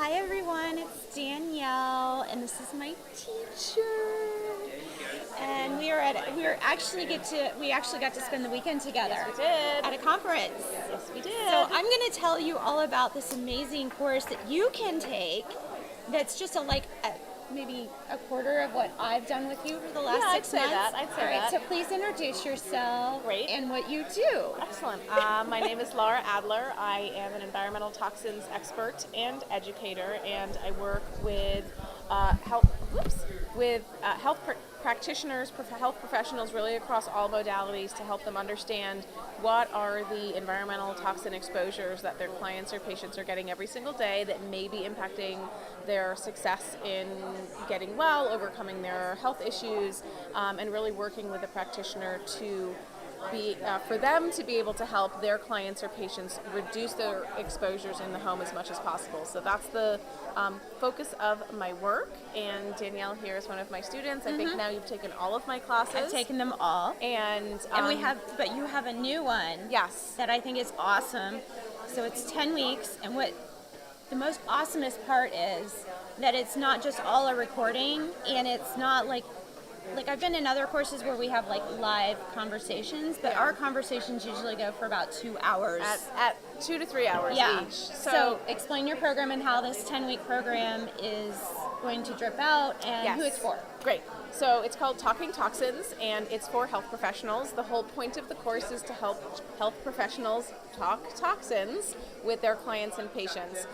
Hi everyone, it's Danielle, and this is my teacher. And we actually got to spend the weekend together. Yes, we did. At a conference. Yes, we did. So I'm going to tell you all about this amazing course that you can take. That's just maybe a quarter of what I've done with you for the last 6 months. I'd say all right, that. So please introduce yourself. Great. And what you do. Excellent. My name is Lara Adler. I am an environmental toxins expert and educator, and I work with health practitioners, health professionals, really across all modalities, to help them understand what are the environmental toxin exposures that their clients or patients are getting every single day that may be impacting their success in getting well, overcoming their health issues, and really working with a practitioner to for them to be able to help their clients or patients reduce their exposures in the home as much as possible. So that's the focus of my work, and Danielle here is one of my students. I think now you've taken all of my classes. I've taken them all. And but you have a new one. Yes. That I think is awesome. So it's 10 weeks, and what the most awesomest part is that it's not just all a recording, and it's not like I've been in other courses where we have live conversations, but our conversations usually go for about 2 hours. At 2 to 3 hours each. So explain your program and how this 10-week program is going to drip out and who it's for. Great. So it's called Talking Toxins, and it's for health professionals. The whole point of the course is to help health professionals talk toxins with their clients and patients.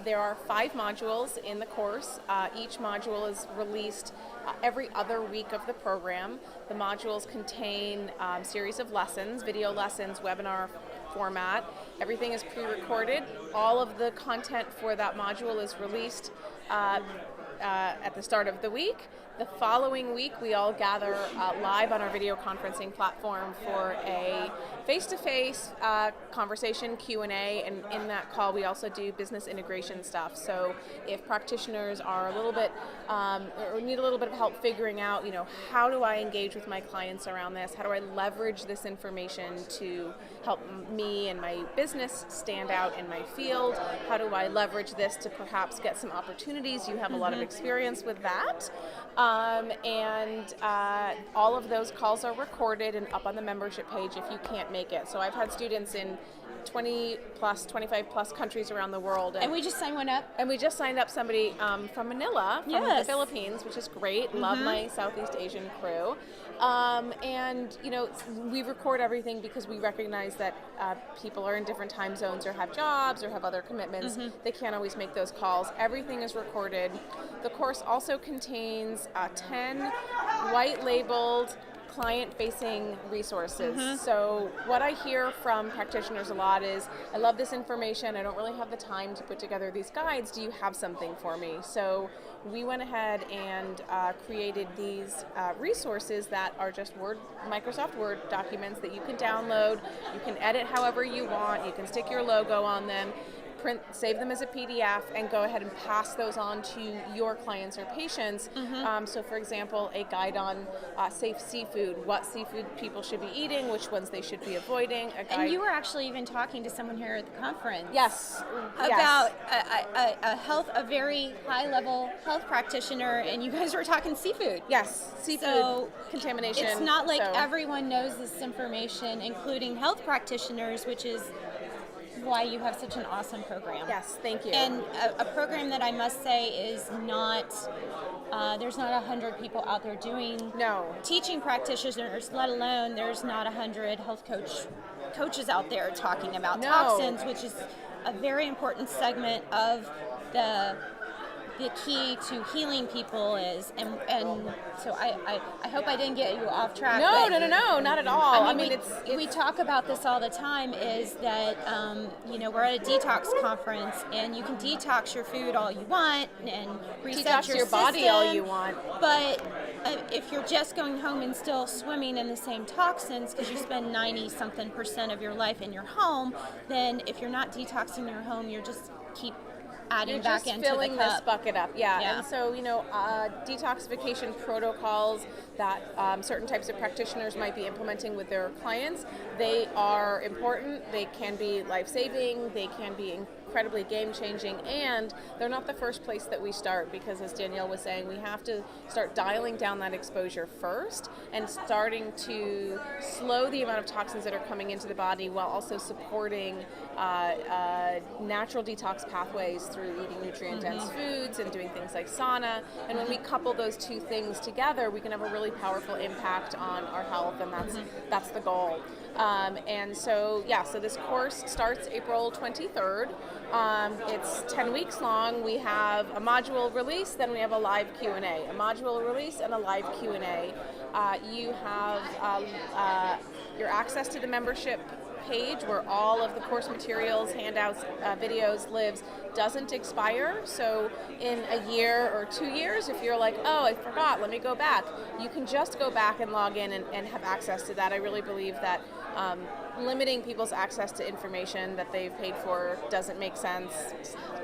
There are 5 modules in the course. Each module is released every other week of the program. The modules contain series of lessons, video lessons, webinar format. Everything is pre-recorded. All of the content for that module is released at the start of the week. The following week, we all gather live on our video conferencing platform for a face-to-face conversation, Q&A, and in that call, we also do business integration stuff. So if practitioners are a little bit, or need a little bit of help figuring out, how do I engage with my clients around this? How do I leverage this information to help me and my business stand out in my field? How do I leverage this to perhaps get some opportunities? You have a lot of experience with that. And all of those calls are recorded and up on the membership page if you can't make it. So I've had students in 20 plus, 25 plus countries around the world. And we just signed one up. And we just signed up somebody from Manila, from the Philippines, which is great. Love my Southeast Asian crew. And, we record everything because we recognize that people are in different time zones or have jobs or have other commitments. They can't always make those calls. Everything is recorded. The course also contains 10 white-labeled client-facing resources. So what I hear from practitioners a lot is, I love this information, I don't really have the time to put together these guides, do you have something for me? So we went ahead and created these resources that are just Microsoft Word documents that you can download, you can edit however you want, you can stick your logo on them, save them as a PDF, and go ahead and pass those on to your clients or patients. So for example, a guide on safe seafood, what seafood people should be eating, which ones they should be avoiding. And you were actually even talking to someone here at the conference. Yes. About a very high-level health practitioner, and you guys were talking seafood. Yes, seafood contamination. It's not like everyone knows this information, including health practitioners, which is why you have such an awesome program. Yes, thank you. And a program that I must say is not, there's not 100 people out there teaching practitioners, let alone there's not 100 health coaches out there talking about toxins, which is a very important segment of the key to healing people is, and so I hope I didn't get you off track. No, not at all. I mean, we talk about this all the time, is that, we're at a detox conference, and you can detox your food all you want, and reset detox your body all you want. But if you're just going home and still swimming in the same toxins, because you spend 90-something% of your life in your home, then if you're not detoxing your home, you're just keep adding You're back just into filling the cup. this bucket up. Yeah. And so, detoxification protocols that certain types of practitioners might be implementing with their clients, they are important. They can be life-saving. They can be incredibly game-changing, and they're not the first place that we start, because as Danielle was saying, we have to start dialing down that exposure first and starting to slow the amount of toxins that are coming into the body while also supporting natural detox pathways through eating nutrient-dense foods and doing things like sauna. And when we couple those two things together, we can have a really powerful impact on our health, and that's the goal. So this course starts April 23rd. It's 10 weeks long. We have a module release, then we have a live Q&A. A module release and a live Q&A. You have your access to the membership page where all of the course materials, handouts, videos, lives doesn't expire. So in a year or 2 years, if you're like, oh, I forgot, let me go back, you can just go back and log in and have access to that. I really believe that limiting people's access to information that they've paid for doesn't make sense.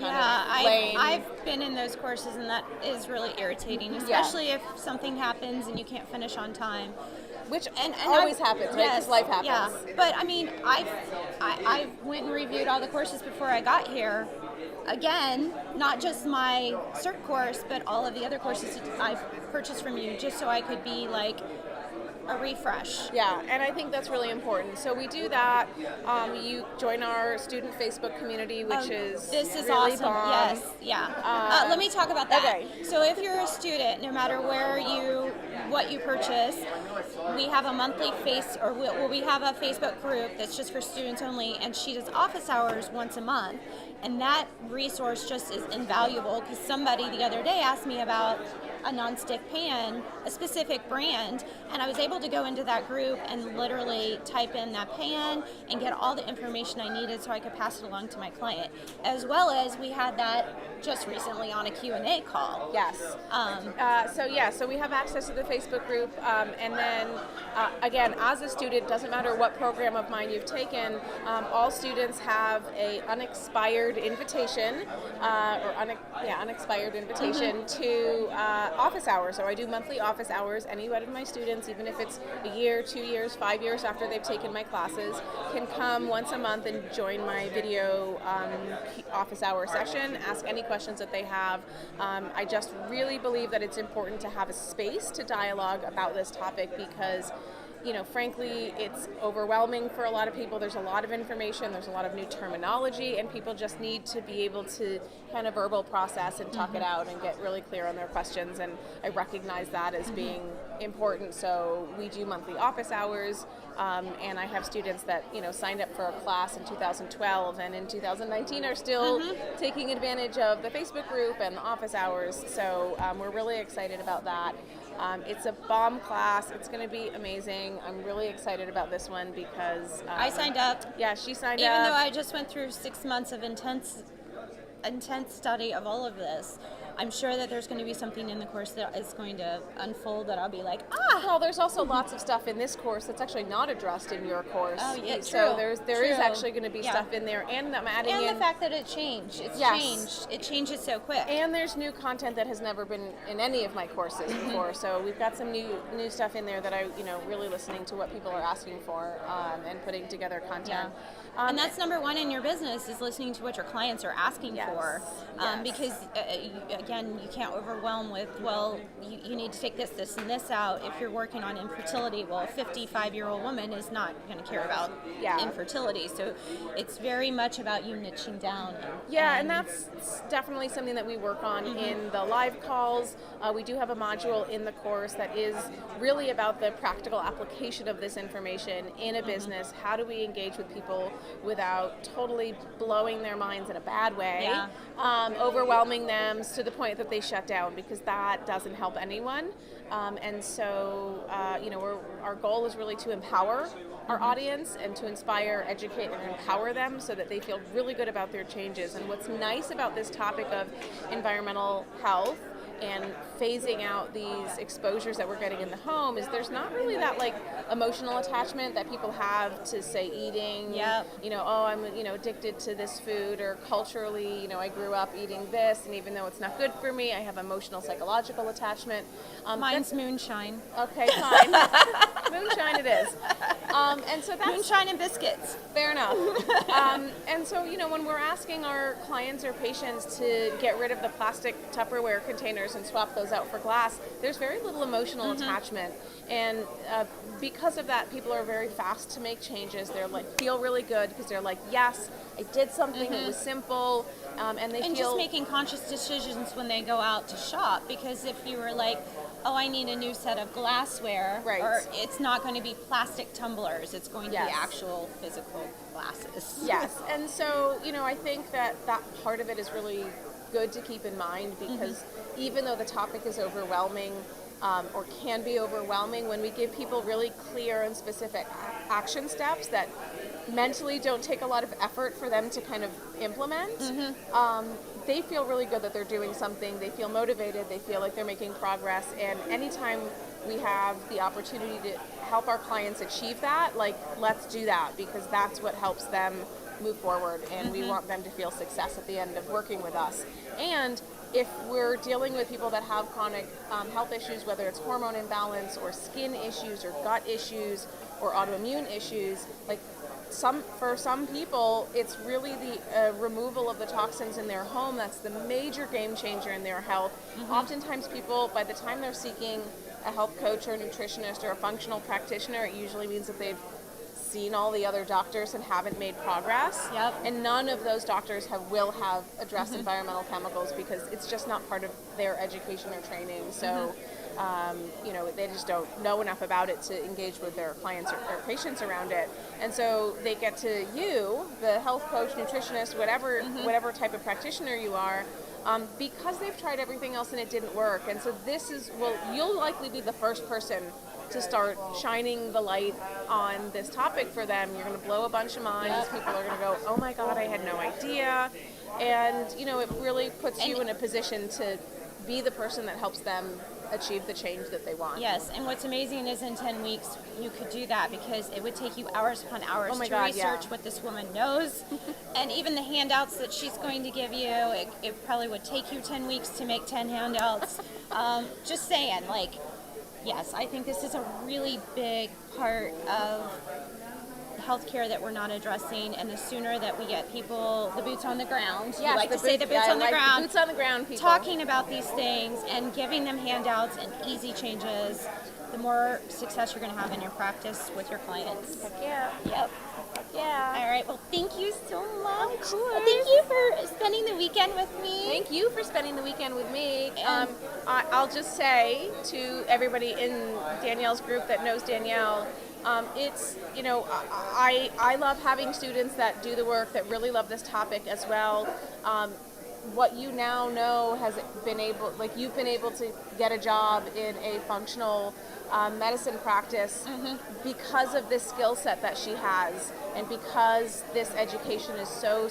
I've been in those courses, and that is really irritating, especially if something happens and you can't finish on time. Which always happens, right? Because life happens. Yeah, but I mean, I went and reviewed all the courses before I got here. Again, not just my CERT course, but all of the other courses I've purchased from you, just so I could be like a refresh. Yeah, and I think that's really important. So we do that. You join our student Facebook community, which is this is really awesome. bomb. Yes, yeah. Let me talk about that. Okay. So if you're a student, no matter what you purchase, we have a monthly we have a Facebook group that's just for students only, and she does office hours once a month, and that resource just is invaluable, because somebody the other day asked me about a nonstick pan, a specific brand, and I was able to go into that group and literally type in that pan and get all the information I needed so I could pass it along to my client. As well as we had that just recently on a Q&A call. Yes. So we have access to the Facebook group, and then again, as a student, doesn't matter what program of mine you've taken, all students have a unexpired invitation, to office hours. So I do monthly office hours. Any one of my students, even if it's a year, 2 years, 5 years after they've taken my classes, can come once a month and join my video office hour session, ask any questions that they have. I just really believe that it's important to have a space to dialogue about this topic, because frankly, it's overwhelming for a lot of people. There's a lot of information, there's a lot of new terminology, and people just need to be able to kind of verbal process and talk it out and get really clear on their questions, and I recognize that as being important. So we do monthly office hours, and I have students that signed up for a class in 2012 and in 2019 are still taking advantage of the Facebook group and the office hours. So we're really excited about that. It's a bomb class. It's going to be amazing. I'm really excited about this one because I signed up. Yeah, she signed up. Even though I just went through 6 months of intense study of all of this, I'm sure that there's going to be something in the course that is going to unfold that I'll be like, Well, there's also lots of stuff in this course that's actually not addressed in your course. Oh, yeah, so true. there is actually going to be stuff in there, and I'm adding in. And the fact that it changed. It's changed. It changes so quick. And there's new content that has never been in any of my courses before. So we've got some new stuff in there that I, really listening to what people are asking for, and putting together content. And that's number one in your business, is listening to what your clients are asking for. Because, again, you can't overwhelm with, you need to take this, and this out. If you're working on infertility, a 55-year-old woman is not going to care about infertility. So it's very much about you niching down. And that's definitely something that we work on in the live calls. We do have a module in the course that is really about the practical application of this information in a business. How do we engage with people without totally blowing their minds in a bad way, overwhelming them to the point that they shut down, because that doesn't help anyone. Our goal is really to empower our audience and to inspire, educate, and empower them so that they feel really good about their changes. And what's nice about this topic of environmental health and phasing out these exposures that we're getting in the home is there's not really that emotional attachment that people have to, say, eating. Yep. You know, oh, I'm, addicted to this food, or culturally, I grew up eating this, and even though it's not good for me, I have emotional, psychological attachment. Mine's moonshine. Okay, fine. Moonshine it is. And so that's... Moonshine and biscuits. Fair enough. And so, when we're asking our clients or patients to get rid of the plastic Tupperware containers and swap those out for glass, there's very little emotional attachment. And because of that, people are very fast to make changes. They're like, feel really good because they're like, yes, I did something, it was simple, and they feel... just making conscious decisions when they go out to shop, because if you were like, oh, I need a new set of glassware, right, or it's not going to be plastic tumblers, it's going to yes, be actual physical glasses. Yes, and so, I think that part of it is really good to keep in mind, because even though the topic is overwhelming, or can be overwhelming, when we give people really clear and specific action steps that mentally don't take a lot of effort for them to kind of implement, they feel really good that they're doing something, they feel motivated, they feel like they're making progress, and anytime we have the opportunity to help our clients achieve that, like, let's do that, because that's what helps them move forward, and we want them to feel success at the end of working with us. And if we're dealing with people that have chronic health issues, whether it's hormone imbalance or skin issues or gut issues or autoimmune issues, like, for some people, it's really the removal of the toxins in their home that's the major game changer in their health. Oftentimes people, by the time they're seeking a health coach or a nutritionist or a functional practitioner, it usually means that they've seen all the other doctors and haven't made progress. Yep. And none of those doctors will have addressed environmental chemicals, because it's just not part of their education or training. So they just don't know enough about it to engage with their clients or patients around it. And so they get to you, the health coach, nutritionist, whatever type of practitioner you are, because they've tried everything else and it didn't work. And so you'll likely be the first person to start shining the light on this topic for them. You're going to blow a bunch of minds. People are going to go, oh my God, I had no idea. And, it really puts you in a position to be the person that helps them achieve the change that they want. Yes, and what's amazing is in 10 weeks you could do that, because it would take you hours upon hours to research what this woman knows. And even the handouts that she's going to give you, it probably would take you 10 weeks to make 10 handouts. Just saying, yes, I think this is a really big part of healthcare that we're not addressing, and the sooner that we get people, the boots on the ground, you like to say the boots on the ground, boots on the ground people, talking about these things and giving them handouts and easy changes, the more success you're going to have in your practice with your clients. Heck yeah. Yep. Yeah. All right. Well, thank you so much. Of course. Thank you for spending the weekend with me. Thank you for spending the weekend with me. I'll just say to everybody in Danielle's group that knows Danielle, it's, I love having students that do the work, that really love this topic as well. What you now know you've been able to get a job in a functional medicine practice because of this skill set that she has, and because this education is so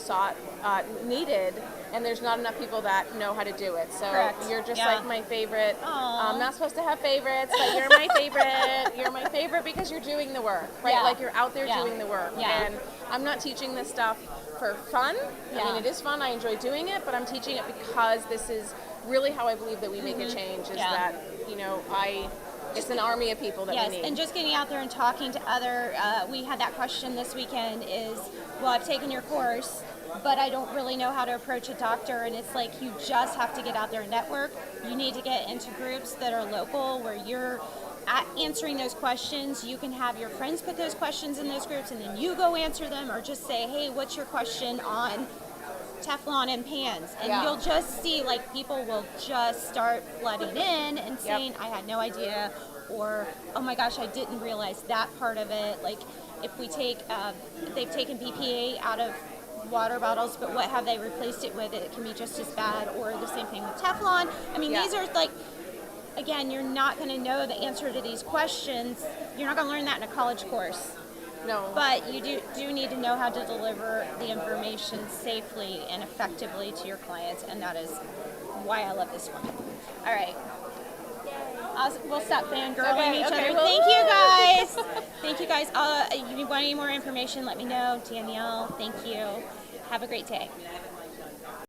needed, and there's not enough people that know how to do it. So Correct. You're just like my favorite. Aww. I'm not supposed to have favorites, but you're my favorite. You're my favorite because you're doing the work, right? Yeah. Like, you're out there doing the work. Yeah. And I'm not teaching this stuff for fun. I mean, it is fun. I enjoy doing it, but I'm teaching it because this is really how I believe that we make a change, is that, it's an army of people that we need. And just getting out there and talking to other, we had that question this weekend is, well, I've taken your course, but I don't really know how to approach a doctor. And it's like, you just have to get out there and network. You need to get into groups that are local, where you're answering those questions. You can have your friends put those questions in those groups, and then you go answer them, or just say, hey, what's your question on Teflon and pans? And you'll just see, people will just start flooding in and saying, I had no idea, or, oh my gosh, I didn't realize that part of it. Like, if we take, they've taken BPA out of water bottles, but what have they replaced it with? It can be just as bad, or the same thing with Teflon. I mean, these are again, you're not going to know the answer to these questions. You're not going to learn that in a college course. No. But you do need to know how to deliver the information safely and effectively to your clients, and that is why I love this one. All right. We'll stop fangirling each other. Well, Thank you guys. Thank you guys. If you want any more information, let me know. Danielle, thank you. Have a great day.